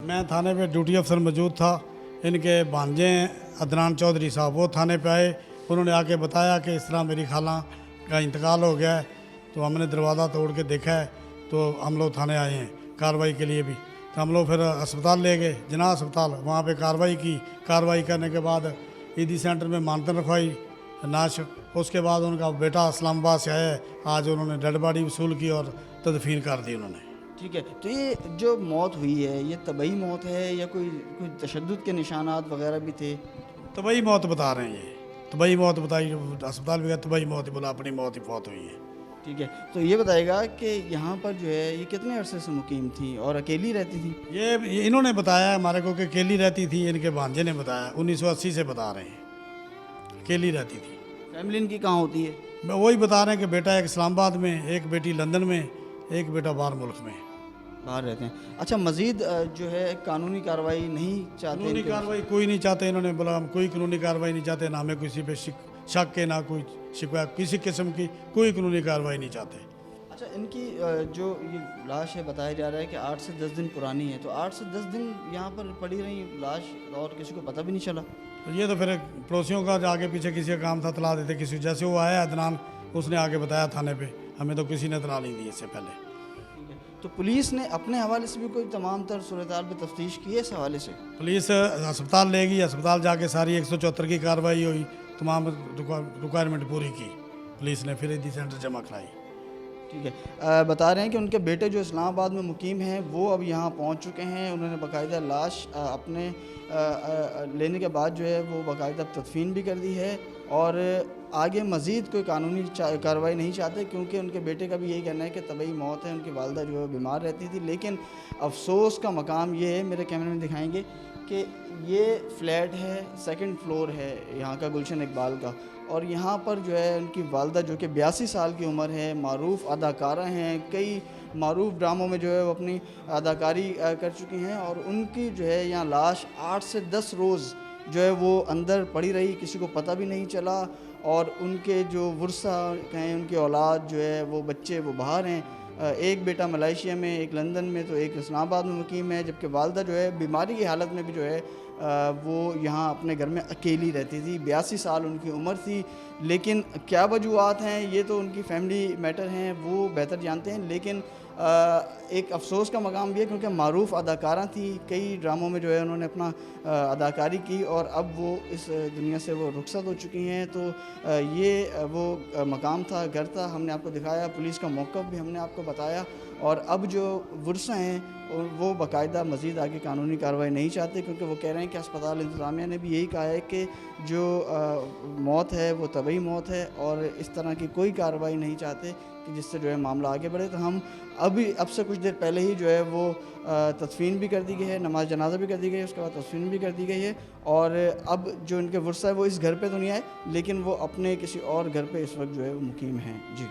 मैं थाने पे ड्यूटी अफसर मौजूद था। इनके भांजे हैं अदनान चौधरी साहब, वो थाने पे आए। उन्होंने आके बताया कि इस तरह मेरी खाला का इंतकाल हो गया है। तो हमने दरवाज़ा तोड़ के देखा है, तो हम लोग थाने आए हैं कार्रवाई के लिए भी। तो हम लोग फिर अस्पताल ले गए, जना अस्पताल, वहाँ पे कार्रवाई की। कार्रवाई करने के बाद ईदी सेंटर में मानतन रखवाई नाश। उसके बाद उनका बेटा इस्लामाबाद से आया है, आज उन्होंने डेड बॉडी वसूल की और तदफीन कर दी उन्होंने। ठीक है, तो ये जो मौत हुई है ये तबई मौत है या कोई कोई तशद्दुद के निशानात वगैरह भी थे? तबई मौत बता रहे हैं, ये तबई मौत बताई। अस्पताल भी गया, तबई मौत ही बोला, अपनी मौत ही फौत हुई है। ठीक है, तो ये बताएगा कि यहाँ पर जो है ये कितने अरसे से मुकीम थी और अकेली रहती थी? ये इन्होंने बताया हमारे को कि अकेली रहती थी। इनके भांजे ने बताया, 1980 से बता रहे हैं अकेली रहती थी। फैमिली इनकी कहाँ होती है? मैं वही बता रहे हैं कि बेटा एक इस्लामाबाद में, एक बेटी लंदन में, एक बेटा बाहर मुल्क में बाहर रहते हैं। अच्छा, मज़ीद जो है कानूनी कार्रवाई नहीं चाहते? कानूनी कार्रवाई कोई नहीं चाहते। इन्होंने बोला हम कोई कानूनी कार्रवाई नहीं चाहते, ना हमें किसी पे शक के, ना कोई शिकायत, किसी किस्म की कोई कानूनी कार्रवाई नहीं चाहते। अच्छा, इनकी जो ये लाश है बताया जा रहा है कि 8 से 10 दिन पुरानी है, तो 8 से 10 दिन यहाँ पर पड़ी रही लाश और किसी को पता भी नहीं चला? तो ये तो फिर पड़ोसियों का आगे पीछे किसी का काम था, तला देते किसी। जैसे वो आया अदनान, उसने आके बताया थाने पे, हमें तो किसी ने तला नहीं दी इससे पहले। ठीक है, तो पुलिस ने अपने हवाले से भी कोई तमाम तर सूरत-हाल पे तफ्तीश की है इस हवाले से? पुलिस अस्पताल ले गई, अस्पताल जाके सारी 174 की कार्रवाई हुई, तमाम रिक्वायरमेंट पूरी की पुलिस ने, फिर ईदी सेंटर जमा कराई। ठीक है, बता रहे हैं कि उनके बेटे जो इस्लामाबाद में मुकीम हैं वो अब यहाँ पहुँच चुके हैं। उन्होंने बाकायदा लाश अपने लेने के बाद जो है वो बाकायदा तदफीन भी कर दी है और आगे मज़ीद कोई कानूनी कार्रवाई नहीं चाहते, क्योंकि उनके बेटे का भी यही कहना है कि तबई मौत है। उनकी वालदा जो है बीमार रहती थी, लेकिन अफसोस का मकाम ये है, मेरे कैमरे में दिखाएंगे कि ये फ्लैट है, सेकंड फ्लोर है यहाँ का गुलशन इकबाल का, और यहाँ पर जो है उनकी वालदा जो कि 82 साल की उम्र है, मारूफ़ अदाकारा हैं, कई मारूफ़ ड्रामों में जो है वो अपनी अदाकारी कर चुकी हैं, और उनकी जो है यहाँ लाश 8 से 10 रोज़ जो है वो अंदर पड़ी रही, किसी को पता भी नहीं चला। और उनके जो वर्सा हैं, उनकी औलाद जो है वो बच्चे वो बाहर हैं, एक बेटा मलेशिया में, एक लंदन में, तो एक इस्लामाबाद में मुकीम है, जबकि वालदा जो है बीमारी की हालत में भी जो है वो यहाँ अपने घर में अकेली रहती थी। 82 साल उनकी उम्र थी, लेकिन क्या वजूहात हैं ये तो उनकी फैमिली मैटर हैं, वो बेहतर जानते हैं। लेकिन एक अफसोस का मकाम भी है, क्योंकि मारूफ़ अदाकारा थी, कई ड्रामों में जो है उन्होंने अपना अदाकारी की और अब वो इस दुनिया से वो रुखसत हो चुकी हैं। तो ये वो मकाम था, घर था, हमने आपको दिखाया, पुलिस का मौक़िफ़ भी हमने आपको बताया, और अब जो वर्सा हैं वो बाकायदा मज़ीद आगे कानूनी कार्रवाई नहीं चाहते, क्योंकि वो कह रहे हैं कि अस्पताल इंतज़ामिया ने भी यही कहा है कि जो मौत है वो तबई मौत है, और इस तरह की कोई कार्रवाई नहीं चाहते कि जिससे जो है मामला आगे बढ़े। तो हम अब से कुछ देर पहले ही जो है वो तदफीन भी कर दी गई है, नमाज जनाजा भी कर दी गई है, उसके बाद तदफीन भी कर दी गई है, और अब जो इनके वर्सा है वो इस घर पे तो नहीं आए, लेकिन वो अपने किसी और घर पे इस वक्त जो है वो मुकीम हैं। जी।